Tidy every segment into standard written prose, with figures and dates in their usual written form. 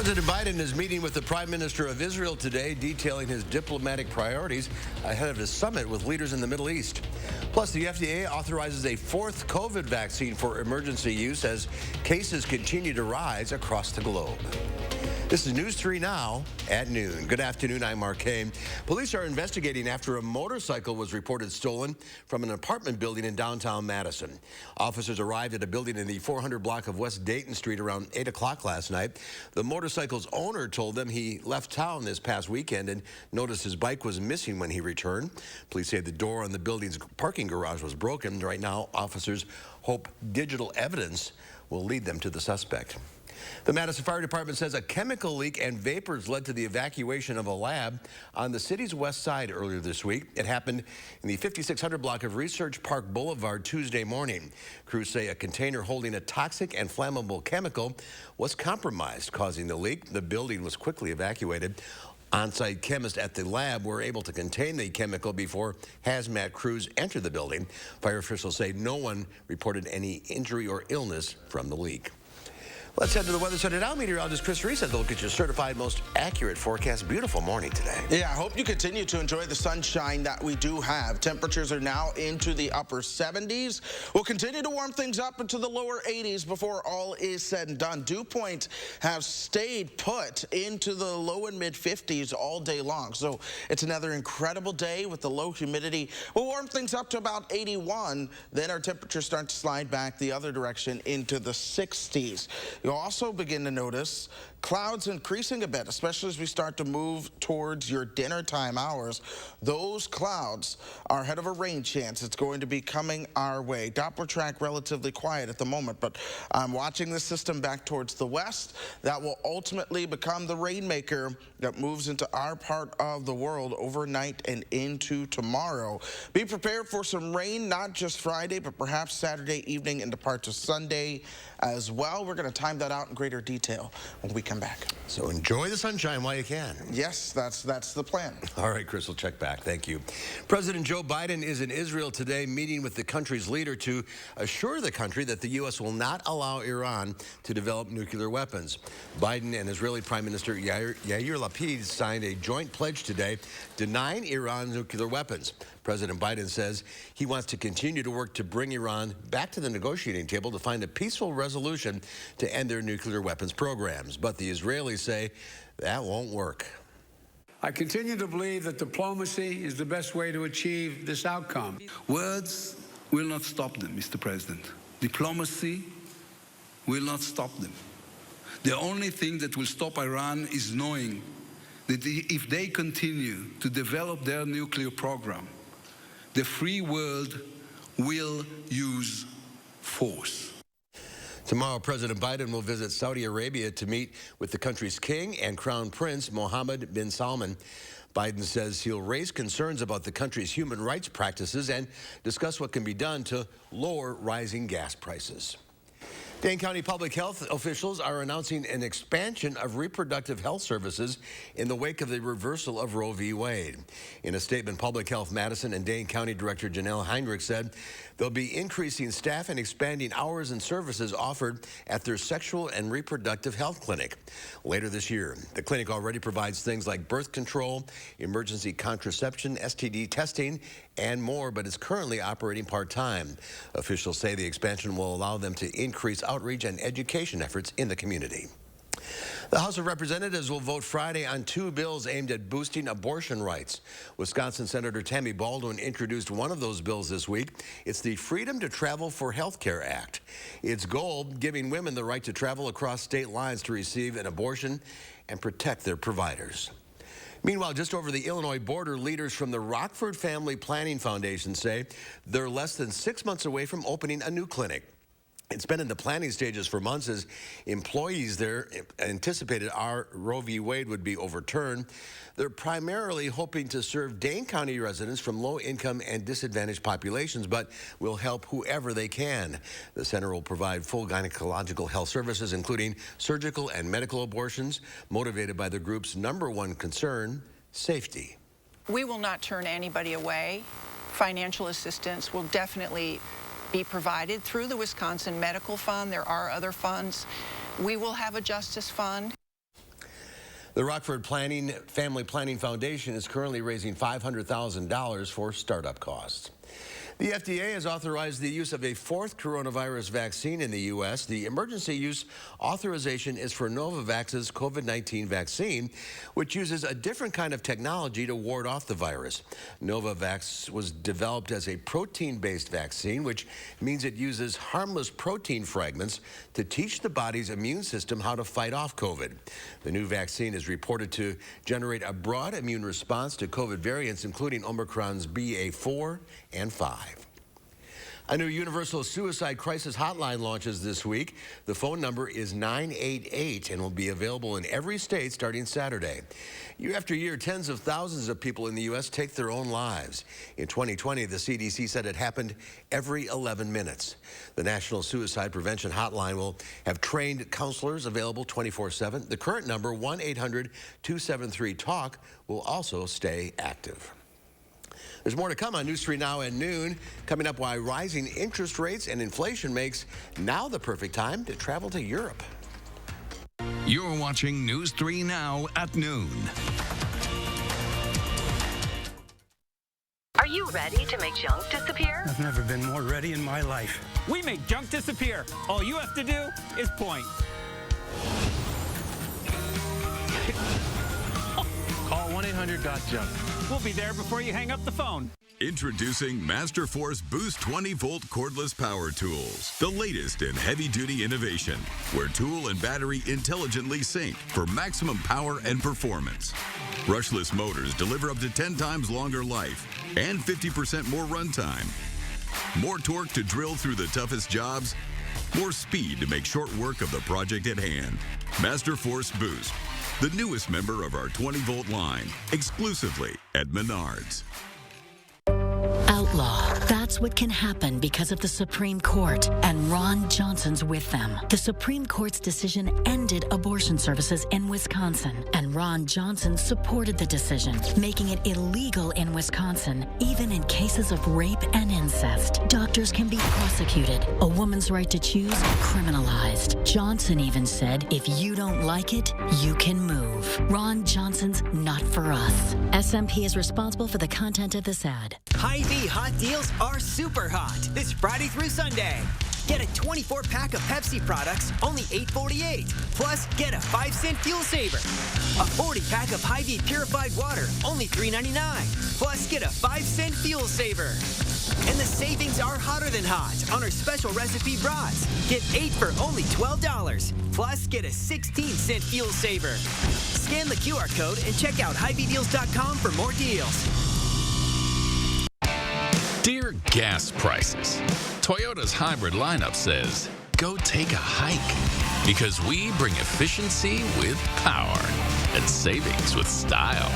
President Biden is meeting with the Prime Minister of Israel today, detailing his diplomatic priorities ahead of his summit with leaders in the Middle East. Plus, the FDA authorizes a fourth COVID vaccine for emergency use as cases continue to rise across the globe. This is News 3 Now at noon. Good afternoon, I'm Mark Kane. Police are investigating after a motorcycle was reported stolen from an apartment building in downtown Madison. Officers arrived at a building in the 400 block of West Dayton Street around 8 o'clock last night. The motorcycle's owner told them he left town this past weekend and noticed his bike was missing when he returned. Police say the door on the building's parking garage was broken. Right now, officers hope digital evidence will lead them to the suspect. The Madison Fire Department says a chemical leak and vapors led to the evacuation of a lab on the city's west side earlier this week. It happened in the 5600 block of Research Park Boulevard Tuesday morning. Crews say a container holding a toxic and flammable chemical was compromised, causing the leak. The building was quickly evacuated. On-site chemists at the lab were able to contain the chemical before hazmat crews entered the building. Fire officials say no one reported any injury or illness from the leak. Let's head to the Weather Center now. Meteorologist Chris Reese has a look at your certified most accurate forecast. Beautiful morning today. Yeah, I hope you continue to enjoy the sunshine that we do have. Temperatures are now into the upper 70s. We'll continue to warm things up into the lower 80s before all is said and done. Dew points have stayed put into the low and mid 50s all day long. So it's another incredible day with the low humidity. We'll warm things up to about 81. Then our temperatures start to slide back the other direction into the 60s. You'll also begin to notice clouds increasing a bit, especially as we start to move towards your dinner time hours. Those clouds are ahead of a rain chance. It's going to be coming our way. Doppler track relatively quiet at the moment, but I'm watching this system back towards the west. That will ultimately become the rainmaker that moves into our part of the world overnight and into tomorrow. Be prepared for some rain, not just Friday, but perhaps Saturday evening into parts of Sunday as well. We're going to time that out in greater detail when we come back. So enjoy the sunshine while you can. Yes, that's the plan. All right, Chris, we'll check back. Thank you. President Joe Biden is in Israel today meeting with the country's leader to assure the country that the U.S. will not allow Iran to develop nuclear weapons. Biden and Israeli Prime Minister Yair Lapid signed a joint pledge today denying Iran nuclear weapons. President Biden says he wants to continue to work to bring Iran back to the negotiating table to find a peaceful resolution to end their nuclear weapons programs. But the Israelis say that won't work. I continue to believe that diplomacy is the best way to achieve this outcome. Words will not stop them, Mr. President. Diplomacy will not stop them. The only thing that will stop Iran is knowing that if they continue to develop their nuclear program, the free world will use force. Tomorrow, President Biden will visit Saudi Arabia to meet with the country's king and crown prince, Mohammed bin Salman. Biden says he'll raise concerns about the country's human rights practices and discuss what can be done to lower rising gas prices. Dane County public health officials are announcing an expansion of reproductive health services in the wake of the reversal of Roe v. Wade. In a statement, Public Health Madison and Dane County Director Janelle Heinrich said they'll be increasing staff and expanding hours and services offered at their sexual and reproductive health clinic. Later this year, the clinic already provides things like birth control, emergency contraception, STD testing, and more, but is currently operating part-time. Officials say the expansion will allow them to increase outreach and education efforts in the community. The House of Representatives will vote Friday on two bills aimed at boosting abortion rights. Wisconsin Senator Tammy Baldwin introduced one of those bills this week. It's the Freedom to Travel for Healthcare Act. Its goal, giving women the right to travel across state lines to receive an abortion and protect their providers. Meanwhile, just over the Illinois border, leaders from the Rockford Family Planning Foundation say they're less than 6 months away from opening a new clinic. It's been in the planning stages for months as employees there anticipated our Roe v. Wade would be overturned. They're primarily hoping to serve Dane County residents from low-income and disadvantaged populations, but will help whoever they can. The center will provide full gynecological health services, including surgical and medical abortions, motivated by the group's #1 concern, safety. We will not turn anybody away. Financial assistance will definitely be provided through the Wisconsin Medical Fund. There are other funds. We will have a justice fund. The Rockford Family Planning Foundation is currently raising $500,000 for startup costs. The FDA has authorized the use of a fourth coronavirus vaccine in the U.S. The emergency use authorization is for Novavax's COVID-19 vaccine, which uses a different kind of technology to ward off the virus. Novavax was developed as a protein-based vaccine, which means it uses harmless protein fragments to teach the body's immune system how to fight off COVID. The new vaccine is reported to generate a broad immune response to COVID variants, including Omicron's BA.4 and 5. A new universal suicide crisis hotline launches this week. The phone number is 988 and will be available in every state starting Saturday. Year after year, tens of thousands of people in the U.S. take their own lives. In 2020, the CDC said it happened every 11 minutes. The National Suicide Prevention Hotline will have trained counselors available 24/7. The current number, 1-800-273-TALK, will also stay active. There's more to come on News 3 Now at noon. Coming up, why rising interest rates and inflation makes now the perfect time to travel to Europe. You're watching News 3 Now at noon. Are you ready to make junk disappear? I've never been more ready in my life. We make junk disappear. All you have to do is point. Call 1-800-GOT-JUNK. We'll be there before you hang up the phone. Introducing Master Force Boost 20-volt cordless power tools. The latest in heavy-duty innovation, where tool and battery intelligently sync for maximum power and performance. Brushless motors deliver up to 10 times longer life and 50% more runtime. More torque to drill through the toughest jobs. More speed to make short work of the project at hand. Master Force Boost, the newest member of our 20-volt line, exclusively at Menards. Outlaw. That's what can happen because of the Supreme Court, and Ron Johnson's with them. The Supreme Court's decision ended abortion services in Wisconsin, and Ron Johnson supported the decision, making it illegal in Wisconsin, even in cases of rape and incest. Doctors can be prosecuted, a woman's right to choose criminalized. Johnson even said, if you don't like it, you can move. Ron Johnson's not for us. SMP is responsible for the content of this ad. Hy-Vee hot deals are super hot this Friday through Sunday. Get a 24-pack of Pepsi products, only $8.48. Plus, get a 5-cent fuel saver. A 40-pack of Hy-Vee purified water, only $3.99. Plus, get a 5-cent fuel saver. And the savings are hotter than hot on our special recipe brats. Get 8 for only $12. Plus, get a 16-cent fuel saver. Scan the QR code and check out HyVeeDeals.com for more deals. Dear gas prices, Toyota's hybrid lineup says, go take a hike. Because we bring efficiency with power and savings with style.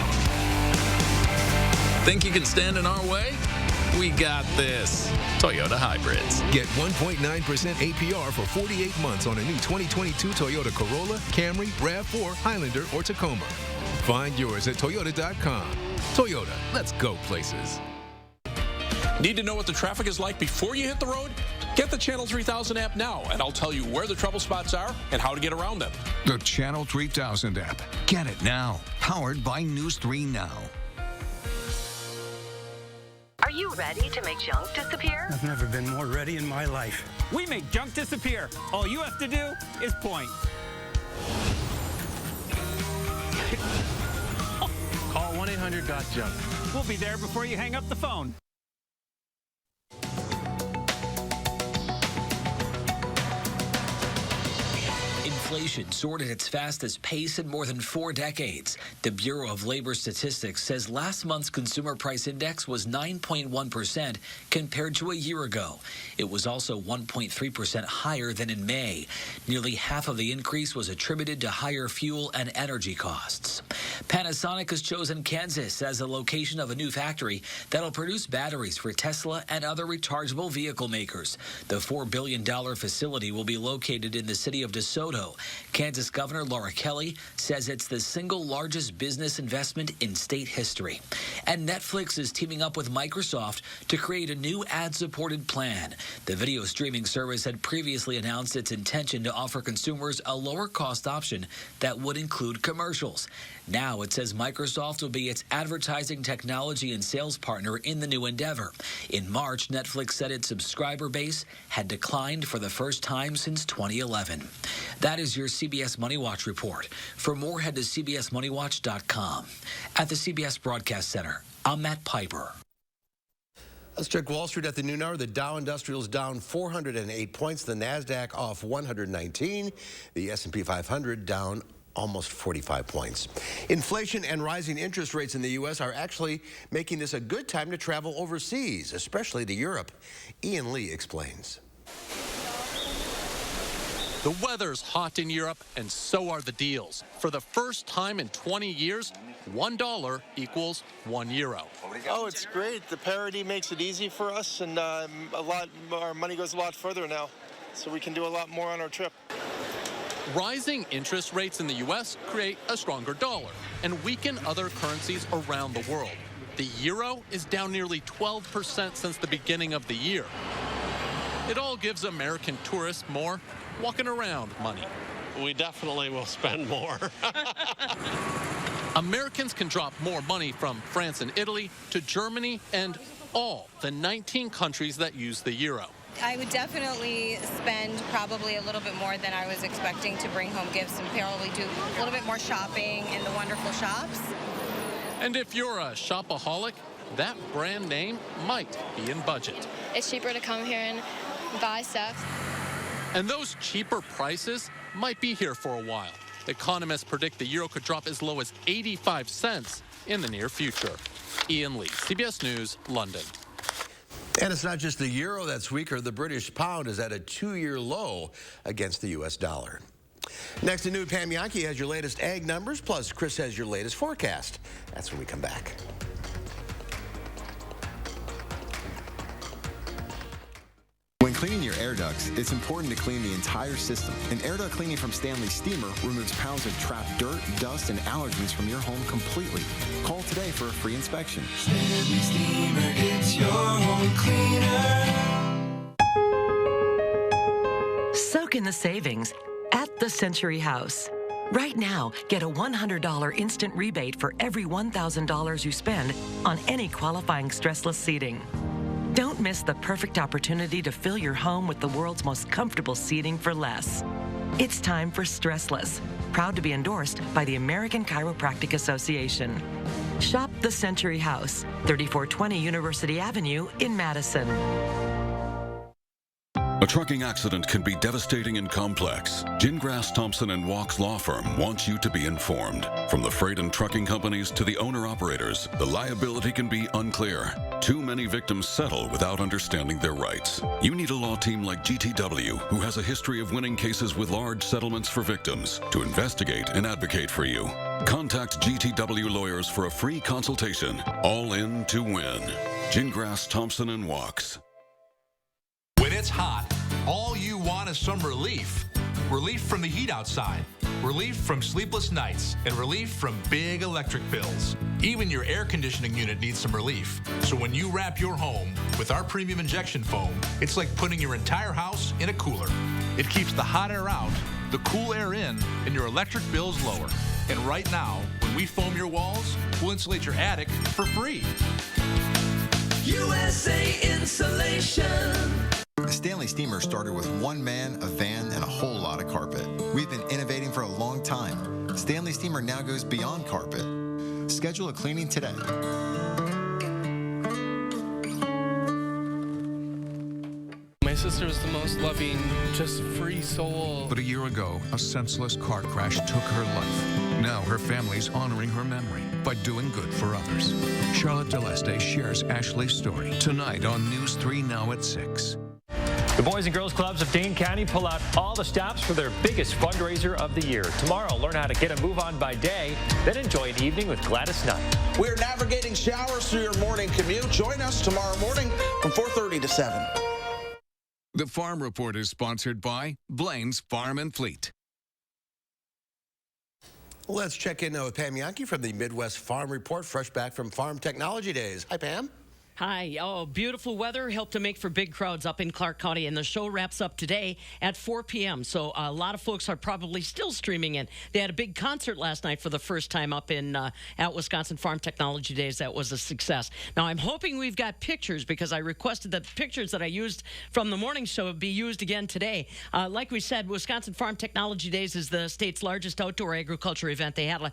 Think you can stand in our way? We got this. Toyota Hybrids. Get 1.9% APR for 48 months on a new 2022 Toyota Corolla, Camry, RAV4, Highlander, or Tacoma. Find yours at Toyota.com. Toyota, let's go places. Need to know what the traffic is like before you hit the road? Get the Channel 3000 app now, and I'll tell you where the trouble spots are and how to get around them. The Channel 3000 app. Get it now. Powered by News 3 Now. Are you ready to make junk disappear? I've never been more ready in my life. We make junk disappear. All you have to do is point. Call 1-800-GOT-JUNK. We'll be there before you hang up the phone. Inflation soared at its fastest pace in more than 4 decades. The Bureau of Labor Statistics says last month's consumer price index was 9.1% compared to a year ago. It was also 1.3% higher than in May. Nearly half of the increase was attributed to higher fuel and energy costs. Panasonic has chosen Kansas as the location of a new factory that'll produce batteries for Tesla and other rechargeable vehicle makers. The $4 billion facility will be located in the city of DeSoto Kansas Governor Laura Kelly says it's the single largest business investment in state history. And Netflix is teaming up with Microsoft to create a new ad-supported plan. The video streaming service had previously announced its intention to offer consumers a lower-cost option that would include commercials. Now it says Microsoft will be its advertising, technology, and sales partner in the new endeavor. In March, Netflix said its subscriber base had declined for the first time since 2011. That is your CBS Money Watch report. For more, head to cbsmoneywatch.com. At the CBS Broadcast Center, I'm Matt Piper. Let's check Wall Street at the noon hour. The Dow Industrials down 408 points. The NASDAQ off 119. The S&P 500 down almost 45 points. Inflation and rising interest rates in the U.S. are actually making this a good time to travel overseas, especially to Europe. Ian Lee explains. The weather's hot in Europe, and so are the deals. For the first time in 20 years, $1 equals €1. Oh, it's great. The parity makes it easy for us, and our money goes a lot further now, so we can do a lot more on our trip. Rising interest rates in the U.S. create a stronger dollar and weaken other currencies around the world. The euro is down nearly 12% since the beginning of the year. It all gives American tourists more walking around money. We definitely will spend more. Americans can drop more money from France and Italy to Germany and all the 19 countries that use the euro. I would definitely spend probably a little bit more than I was expecting to bring home gifts and probably do a little bit more shopping in the wonderful shops. And if you're a shopaholic, that brand name might be in budget. It's cheaper to come here and buy stuff. And those cheaper prices might be here for a while. Economists predict the euro could drop as low as 85 cents in the near future. Ian Lee, CBS News, London. And it's not just the euro that's weaker. The British pound is at a 2-year low against the U.S. dollar. Next to New Pam Yankee has your latest ag numbers, plus Chris has your latest forecast. That's when we come back. When cleaning your air ducts, it's important to clean the entire system. An air duct cleaning from Stanley Steamer removes pounds of trapped dirt, dust, and allergens from your home completely. Call today for a free inspection. Stanley Steamer gets your home cleaner. Soak in the savings at the Century House. Right now, get a $100 instant rebate for every $1,000 you spend on any qualifying stressless seating. Don't miss the perfect opportunity to fill your home with the world's most comfortable seating for less. It's time for Stressless, proud to be endorsed by the American Chiropractic Association. Shop the Century House, 3420 University Avenue in Madison. A trucking accident can be devastating and complex. Gingras, Thompson & Walk's law firm wants you to be informed. From the freight and trucking companies to the owner-operators, the liability can be unclear. Too many victims settle without understanding their rights. You need a law team like GTW, who has a history of winning cases with large settlements for victims, to investigate and advocate for you. Contact GTW lawyers for a free consultation. All in to win. Gingras, Thompson & Walks. When it's hot, all you want is some relief. Relief from the heat outside, relief from sleepless nights, and relief from big electric bills. Even your air conditioning unit needs some relief. So when you wrap your home with our premium injection foam, it's like putting your entire house in a cooler. It keeps the hot air out, the cool air in, and your electric bills lower. And right now, when we foam your walls, we'll insulate your attic for free. USA Insulation. The Stanley Steamer started with one man, a van, and a whole lot of carpet. We've been innovating for a long time. Stanley Steamer now goes beyond carpet. Schedule a cleaning today. My sister was the most loving, just free soul. But a year ago, a senseless car crash took her life. Now her family's honoring her memory by doing good for others. Charlotte Deleste shares Ashley's story tonight on News 3 Now at 6. The Boys and Girls Clubs of Dane County pull out all the stops for their biggest fundraiser of the year. Tomorrow, learn how to get a move on by day, then enjoy an evening with Gladys Knight. We're navigating showers through your morning commute. Join us tomorrow morning from 4:30 to 7. The Farm Report is sponsored by Blaine's Farm and Fleet. Let's check in now with Pam Yankee from the Midwest Farm Report, fresh back from Farm Technology Days. Hi, Pam. Hi. Oh, beautiful weather helped to make for big crowds up in Clark County, and the show wraps up today at 4 p.m. So a lot of folks are probably still streaming in. They had a big concert last night for the first time up in at Wisconsin Farm Technology Days. That was a success. Now, I'm hoping we've got pictures because I requested that the pictures that I used from the morning show be used again today. Like we said, Wisconsin Farm Technology Days is the state's largest outdoor agriculture event. They had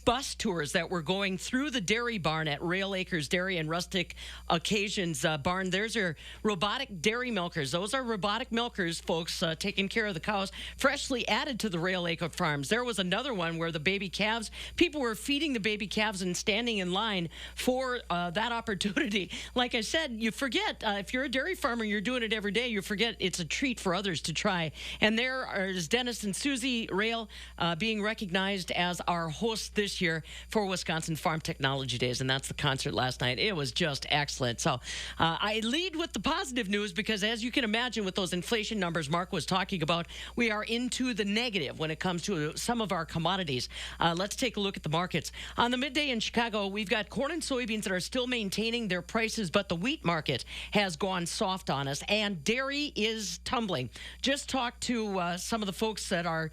bus tours that were going through the dairy barn at Rail Acres Dairy and Rustic Occasions barn. There's your robotic dairy milkers. Those are robotic milkers, folks, taking care of the cows, freshly added to the Rail Acre farms. There was another one where the baby calves, people were feeding the baby calves and standing in line for that opportunity. Like I said, you forget, if you're a dairy farmer, you're doing it every day, you forget it's a treat for others to try. And there is Dennis and Susie Rail being recognized as our hosts this year for Wisconsin Farm Technology Days, and that's the concert last night. It was just excellent. So I lead with the positive news because, as you can imagine, with those inflation numbers Mark was talking about, we are into the negative when it comes to some of our commodities. Let's take a look at the markets. On the midday in Chicago, we've got corn and soybeans that are still maintaining their prices, but the wheat market has gone soft on us, and dairy is tumbling. Just talked to some of the folks that are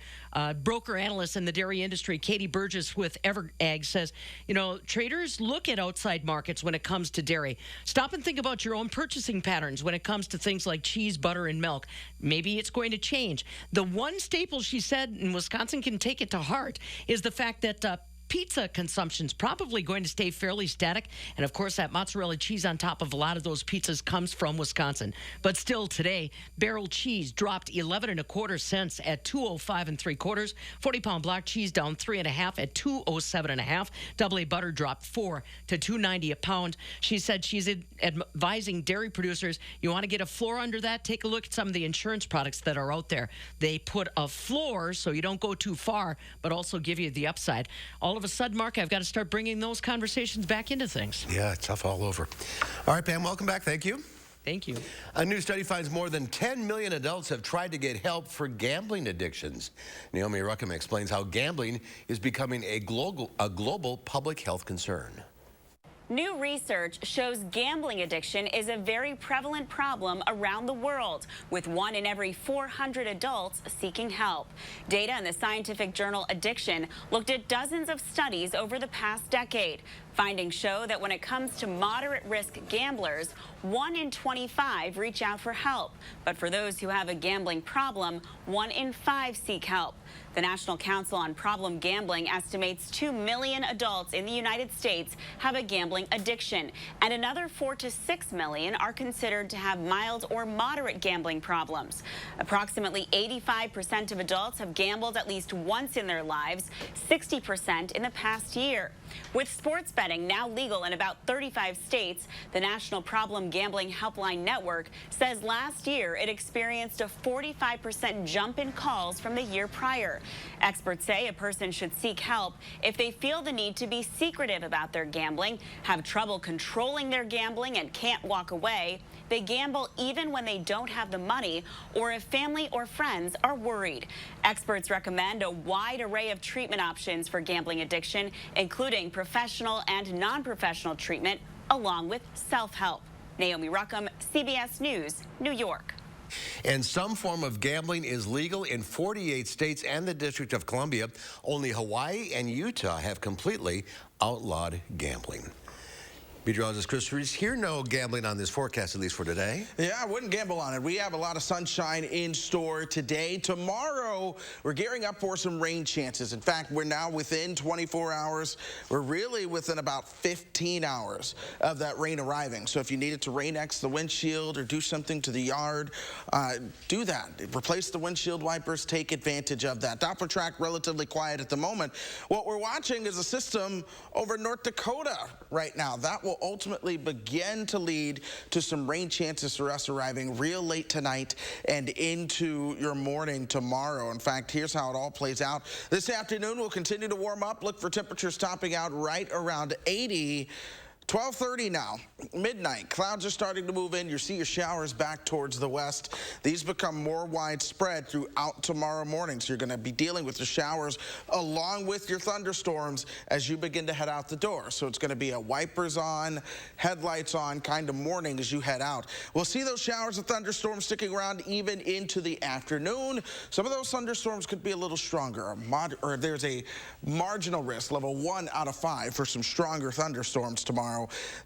broker analysts in the dairy industry. Katie Burgess with EverAg says, you know, traders look at outside markets when it comes to dairy. Stop and think about your own purchasing patterns when it comes to things like cheese, butter, and milk. Maybe it's going to change. The one staple she said, and Wisconsin can take it to heart, is the fact that pizza consumption's probably going to stay fairly static. And of course, that mozzarella cheese on top of a lot of those pizzas comes from Wisconsin. But still today, barrel cheese dropped 11 1/4 cents at 2.05 3/4. 40-pound block cheese down 3 1/2 at 2.07 1/2. Double A butter dropped 4 to 2.90 a pound. She said she's advising dairy producers, you want to get a floor under that? Take a look at some of the insurance products that are out there. They put a floor so you don't go too far, but also give you the upside. All of a sudden, Mark, I've got to start bringing those conversations back into things. Yeah, it's tough all over. All right, Pam, welcome back. Thank you. Thank you. A new study finds more than 10 million adults have tried to get help for gambling addictions. Naomi Ruckham explains how gambling is becoming a global public health concern. New research shows gambling addiction is a very prevalent problem around the world, with 1 in every 400 adults seeking help. Data in the scientific journal Addiction looked at dozens of studies over the past decade. Findings show that when it comes to moderate-risk gamblers, 1 in 25 reach out for help. But for those who have a gambling problem, 1 in 5 seek help. The National Council on Problem Gambling estimates 2 million adults in the United States have a gambling addiction, and another 4 to 6 million are considered to have mild or moderate gambling problems. Approximately 85% of adults have gambled at least once in their lives, 60% in the past year. With sports betting now legal in about 35 states, the National Problem Gambling Helpline Network says last year it experienced a 45% jump in calls from the year prior. Experts say a person should seek help if they feel the need to be secretive about their gambling, have trouble controlling their gambling and can't walk away, they gamble even when they don't have the money, or if family or friends are worried. Experts recommend a wide array of treatment options for gambling addiction, including professional and non-professional treatment, along with self-help. Naomi Ruckham, CBS News, New York. And some form of gambling is legal in 48 states and the District of Columbia. Only Hawaii and Utah have completely outlawed gambling. Meteorologist Chris Reese, here no gambling on this forecast, at least for today. Yeah, I wouldn't gamble on it. We have a lot of sunshine in store today. Tomorrow, we're gearing up for some rain chances. In fact, we're now within 24 hours. We're really within about 15 hours of that rain arriving. So if you needed to rain-X the windshield or do something to the yard, do that. Replace the windshield wipers. Take advantage of that. Doppler track relatively quiet at the moment. What we're watching is a system over North Dakota right now. That will ultimately begin to lead to some rain chances for us arriving real late tonight and into your morning tomorrow. In fact, here's how it all plays out. This afternoon, we'll continue to warm up. Look for temperatures topping out right around 80. 12:30 now, midnight. Clouds are starting to move in. You see your showers back towards the west. These become more widespread throughout tomorrow morning. So you're going to be dealing with your showers along with your thunderstorms as you begin to head out the door. So it's going to be a wipers on, headlights on kind of morning as you head out. We'll see those showers and thunderstorms sticking around even into the afternoon. Some of those thunderstorms could be a little stronger, or there's a marginal risk, level 1 out of 5 for some stronger thunderstorms tomorrow.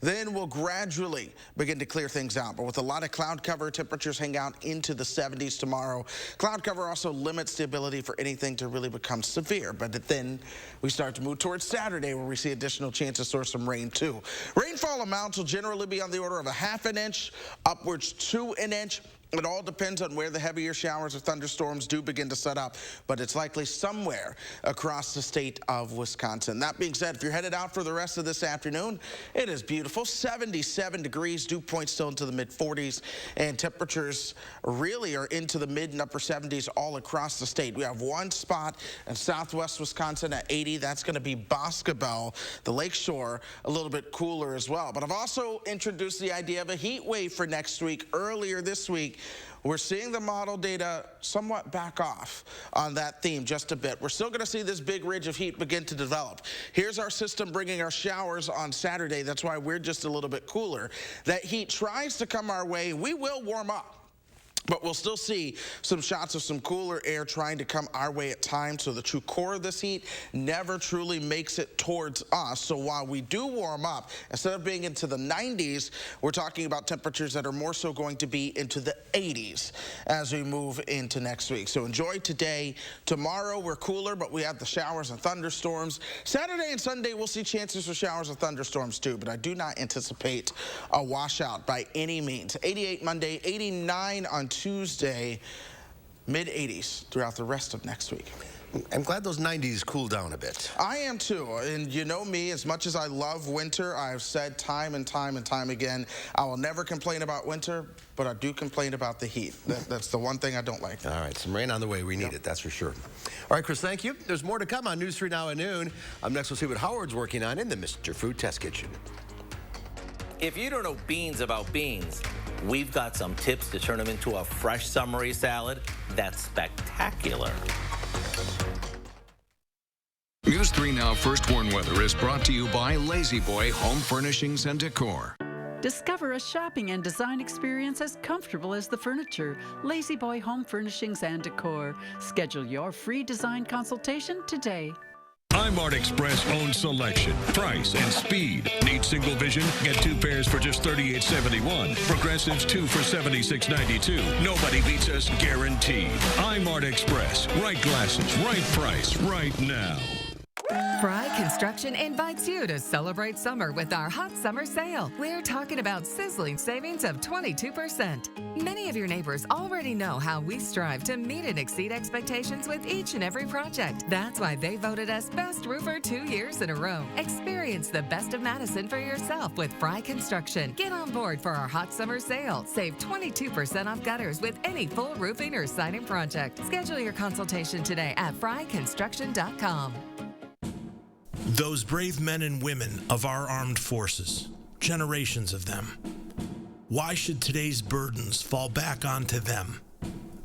Then we'll gradually begin to clear things out. But with a lot of cloud cover, temperatures hang out into the 70s tomorrow. Cloud cover also limits the ability for anything to really become severe. But then we start to move towards Saturday, where we see additional chances for some rain too. Rainfall amounts will generally be on the order of a ½ inch, upwards to an inch. It all depends on where the heavier showers or thunderstorms do begin to set up, but it's likely somewhere across the state of Wisconsin. That being said, if you're headed out for the rest of this afternoon, it is beautiful. 77 degrees, dew point still into the mid-40s, and temperatures really are into the mid and upper 70s all across the state. We have one spot in southwest Wisconsin at 80. That's going to be Boscobel, the lakeshore, a little bit cooler as well. But I've also introduced the idea of a heat wave for next week. Earlier this week, we're seeing the model data somewhat back off on that theme just a bit. We're still going to see this big ridge of heat begin to develop. Here's our system bringing our showers on Saturday. That's why we're just a little bit cooler. That heat tries to come our way. We will warm up, but we'll still see some shots of some cooler air trying to come our way at times. So the true core of this heat never truly makes it towards us. So while we do warm up, instead of being into the 90s, we're talking about temperatures that are more so going to be into the 80s as we move into next week. So enjoy today. Tomorrow we're cooler, but we have the showers and thunderstorms. Saturday and Sunday we'll see chances for showers and thunderstorms too, but I do not anticipate a washout by any means. 88 Monday, 89 on Tuesday, mid-80s throughout the rest of next week. I'm glad those 90s cooled down a bit. I am too, and you know me, as much as I love winter, I've said time and time and time again, I will never complain about winter, but I do complain about the heat. That's the one thing I don't like. All right, some rain on the way. We need it, that's for sure. All right, Chris, thank you. There's more to come on News 3 Now at noon. Up next, we'll see what Howard's working on in the Mr. Food Test Kitchen. If you don't know beans about beans, we've got some tips to turn them into a fresh summery salad that's spectacular. News 3 Now First Warn Weather is brought to you by Lazy Boy Home Furnishings and Decor. Discover a shopping and design experience as comfortable as the furniture. Lazy Boy Home Furnishings and Decor. Schedule your free design consultation today. iMart Express owns selection, price, and speed. Need single vision? Get 2 pairs for just $38.71. Progressives 2 for $76.92. Nobody beats us, guaranteed. iMart Express. Right glasses, right price, right now. Fry Construction invites you to celebrate summer with our hot summer sale. We're talking about sizzling savings of 22%. Many of your neighbors already know how we strive to meet and exceed expectations with each and every project. That's why they voted us Best Roofer 2 years in a row. Experience the best of Madison for yourself with Fry Construction. Get on board for our hot summer sale. Save 22% off gutters with any full roofing or siding project. Schedule your consultation today at fryconstruction.com. Those brave men and women of our armed forces, generations of them. Why should today's burdens fall back onto them?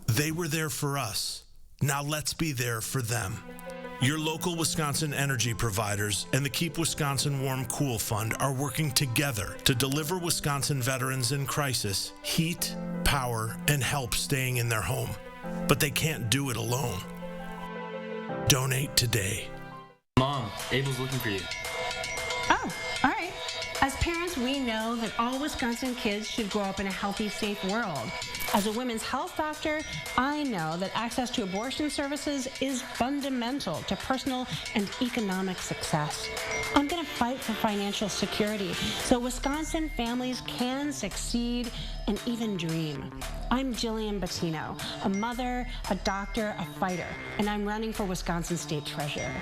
They were there for us. Now let's be there for them. Your local Wisconsin energy providers and the Keep Wisconsin Warm Cool Fund are working together to deliver Wisconsin veterans in crisis heat, power, and help staying in their home. But they can't do it alone. Donate today. Mom, Abel's looking for you. Oh, all right. As parents, we know that all Wisconsin kids should grow up in a healthy, safe world. As a women's health doctor, I know that access to abortion services is fundamental to personal and economic success. I'm going to fight for financial security so Wisconsin families can succeed and even dream. I'm Jillian Bettino, a mother, a doctor, a fighter, and I'm running for Wisconsin State Treasurer.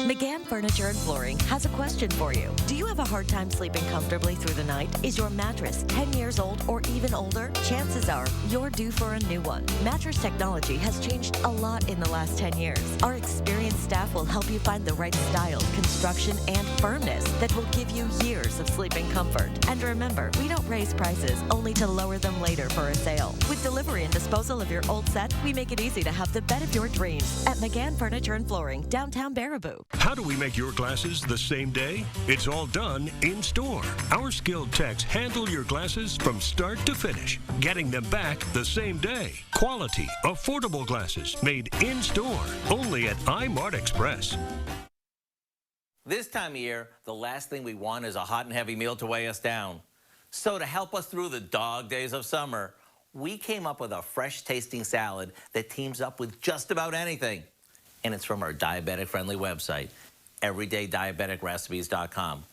McGann Furniture and Flooring has a question for you. Do you have a hard time sleeping comfortably through the night? Is your mattress 10 years old or even older? Chances are you're due for a new one. Mattress technology has changed a lot in the last 10 years. Our experienced staff will help you find the right style, construction, and firmness that will give you years of sleeping comfort. And remember, we don't raise prices only to lower them later for a sale. With delivery and disposal of your old set, we make it easy to have the bed of your dreams at McGann Furniture and Flooring, downtown Baraboo. How do we make your glasses the same day? It's all done in store. Our skilled techs handle your glasses from start to finish, getting them back the same day. Quality, affordable glasses made in store, only at iMart Express. This time of year, the last thing we want is a hot and heavy meal to weigh us down. So to help us through the dog days of summer, we came up with a fresh-tasting salad that teams up with just about anything. And it's from our diabetic-friendly website, everydaydiabeticrecipes.com.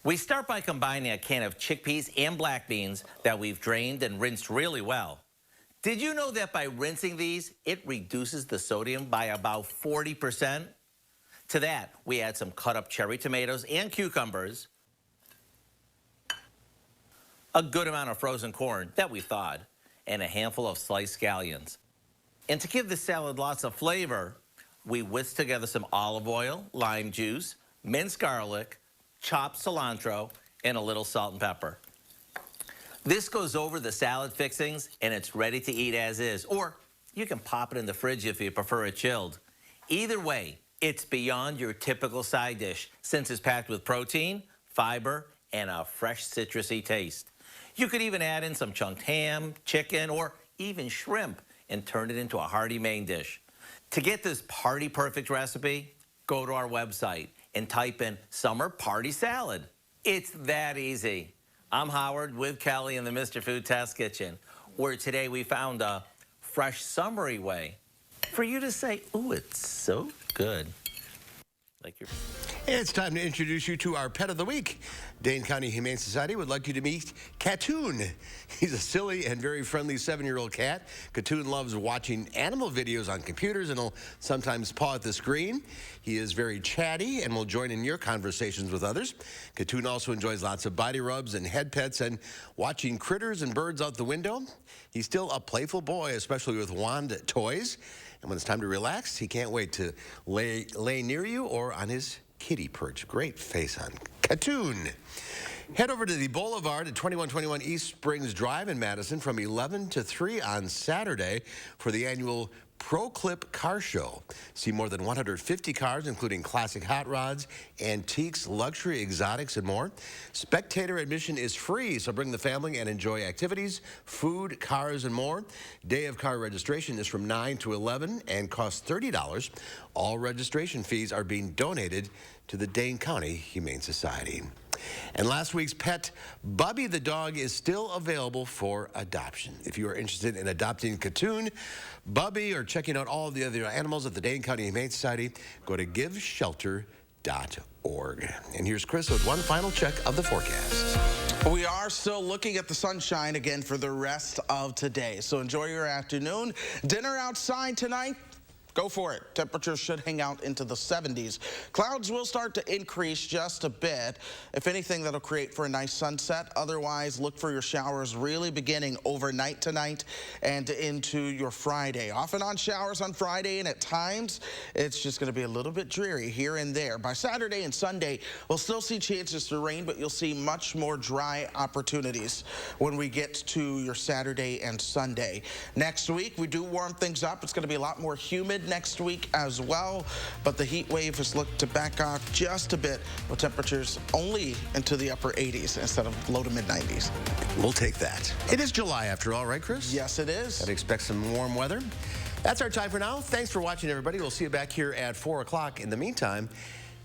We start by combining a can of chickpeas and black beans that we've drained and rinsed really well. Did you know that by rinsing these, it reduces the sodium by about 40%? To that, we add some cut-up cherry tomatoes and cucumbers, a good amount of frozen corn that we thawed, and a handful of sliced scallions. And to give the salad lots of flavor, we whisk together some olive oil, lime juice, minced garlic, chopped cilantro, and a little salt and pepper. This goes over the salad fixings, and it's ready to eat as is. Or you can pop it in the fridge if you prefer it chilled. Either way, it's beyond your typical side dish since it's packed with protein, fiber, and a fresh citrusy taste. You could even add in some chunked ham, chicken, or even shrimp and turn it into a hearty main dish. To get this party-perfect recipe, go to our website and type in Summer Party Salad. It's that easy. I'm Howard with Kelly in the Mr. Food Test Kitchen, where today we found a fresh, summery way for you to say, ooh, it's so good. It's time to introduce you to our pet of the week. Dane County Humane Society would like you to meet Catoon. He's a silly and very friendly 7-year-old cat. Catoon loves watching animal videos on computers and will sometimes paw at the screen. He is very chatty and will join in your conversations with others. Catoon also enjoys lots of body rubs and head pets and watching critters and birds out the window. He's still a playful boy, especially with wand toys. And when it's time to relax, he can't wait to lay near you or on his kitty perch. Great face on Catoon. Head over to the Boulevard at 2121 East Springs Drive in Madison from 11 to 3 on Saturday for the annual Pro Clip Car Show. See more than 150 cars, including classic hot rods, antiques, luxury, exotics, and more. Spectator admission is free, so bring the family and enjoy activities, food, cars, and more. Day of car registration is from 9 to 11 and costs $30. All registration fees are being donated to the Dane County Humane Society. And last week's pet, Bubby the dog, is still available for adoption. If you are interested in adopting Catoon, Bubby, or checking out all of the other animals at the Dane County Humane Society, go to giveshelter.org. And here's Chris with one final check of the forecast. We are still looking at the sunshine again for the rest of today. So enjoy your afternoon. Dinner outside tonight. Go for it. Temperatures should hang out into the 70s. Clouds will start to increase just a bit. If anything, that'll create for a nice sunset. Otherwise, look for your showers really beginning overnight tonight and into your Friday. Off and on showers on Friday, and at times, it's just going to be a little bit dreary here and there. By Saturday and Sunday, we'll still see chances to rain, but you'll see much more dry opportunities when we get to your Saturday and Sunday. Next week, we do warm things up. It's going to be a lot more humid next week as well, but the heat wave has looked to back off just a bit with temperatures only into the upper 80s instead of low to mid 90s. We'll take that. It is July after all, right, Chris? Yes, it is. I'd expect some warm weather. That's our time for now. Thanks for watching, everybody. We'll see you back here at 4 o'clock. In the meantime,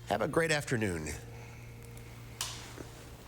have a great afternoon.